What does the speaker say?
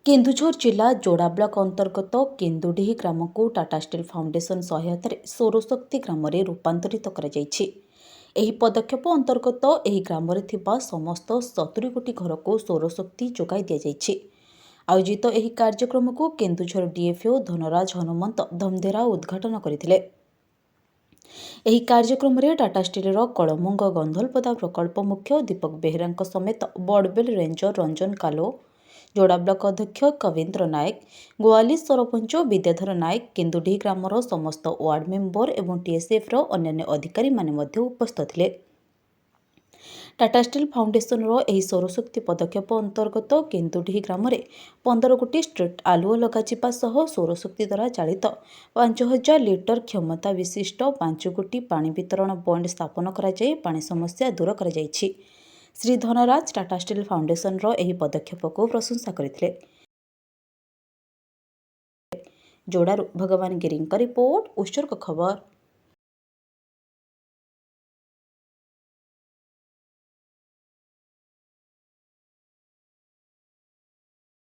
କେନ୍ଦୁଝର ଜିଲ୍ଲା ଯୋଡ଼ା ବ୍ଲକ ଅନ୍ତର୍ଗତ କେନ୍ଦୁଡିହି ଗ୍ରାମକୁ ଟାଟା ଷ୍ଟିଲ୍ ଫାଉଣ୍ଡେସନ ସହାୟତାରେ ସୌରଶକ୍ତି ଗ୍ରାମରେ ରୂପାନ୍ତରିତ କରାଯାଇଛି। ଏହି ପଦକ୍ଷେପ ଅନ୍ତର୍ଗତ ଏହି ଗ୍ରାମରେ ଥିବା ସମସ୍ତ 70 ଗୋଟି ଘରକୁ ସୌରଶକ୍ତି ଯୋଗାଇ ଦିଆଯାଇଛି। ଆୟୋଜିତ ଏହି କାର୍ଯ୍ୟକ୍ରମକୁ କେନ୍ଦୁଝର ଡିଏଫଓ ଧନରାଜ ହନୁମନ୍ତ ଧମଧେରା ଉଦ୍ଘାଟନ କରିଥିଲେ। ଏହି କାର୍ଯ୍ୟକ୍ରମରେ ଟାଟା ଷ୍ଟିଲ୍ର କଳମୁଙ୍ଗ ଗନ୍ଧଲପଦା ପ୍ରକଳ୍ପ ମୁଖ୍ୟ ଦୀପକ ବେହେରାଙ୍କ ସମେତ ବଡ଼ବେଲ ରେଞ୍ଜର ରଞ୍ଜନ କାଲୋ, ଯୋଡ଼ା ବ୍ଲକ ଅଧ୍ୟକ୍ଷ କବୀନ୍ଦ୍ର ନାୟକ, ଗୋଆଲି ସରପଞ୍ଚ ବିଦ୍ୟାଧର ନାୟକ, କେନ୍ଦୁଡିହି ଗ୍ରାମର ସମସ୍ତ ୱାର୍ଡ ମେମ୍ବର ଏବଂ ଟିଏସ୍ଏଫ୍ର ଅନ୍ୟାନ୍ୟ ଅଧିକାରୀମାନେ ମଧ୍ୟ ଉପସ୍ଥିତ ଥିଲେ। ଟାଟା ଷ୍ଟିଲ୍ ଫାଉଣ୍ଡେସନର ଏହି ସୌରଶକ୍ତି ପଦକ୍ଷେପ ଅନ୍ତର୍ଗତ କେନ୍ଦୁଡିହି ଗ୍ରାମରେ 15 ଗୋଟି ଷ୍ଟ୍ରିଟ୍ ଆଲୁଅ ଲଗାଯିବା ସହ ସୌରଶକ୍ତି ଦ୍ୱାରା ଚାଳିତ 5000 ଲିଟର କ୍ଷମତା ବିଶିଷ୍ଟ 5 ଗୋଟି ପାଣି ବିତରଣ ପଏଣ୍ଟ ସ୍ଥାପନ କରାଯାଇ ପାଣି ସମସ୍ୟା ଦୂର କରାଯାଇଛି। ଶ୍ରୀ ଧନରାଜ ଟାଟା ଷ୍ଟିଲ୍ ଫାଉଣ୍ଡେସନର ଏହି ପଦକ୍ଷେପକୁ ପ୍ରଶଂସା କରିଥିଲେ। ଯୋଡ଼ାରୁ ଭଗବାନ ଗିରିଙ୍କ ରିପୋର୍ଟ, ଉତ୍ସର୍ଗ ଖବର।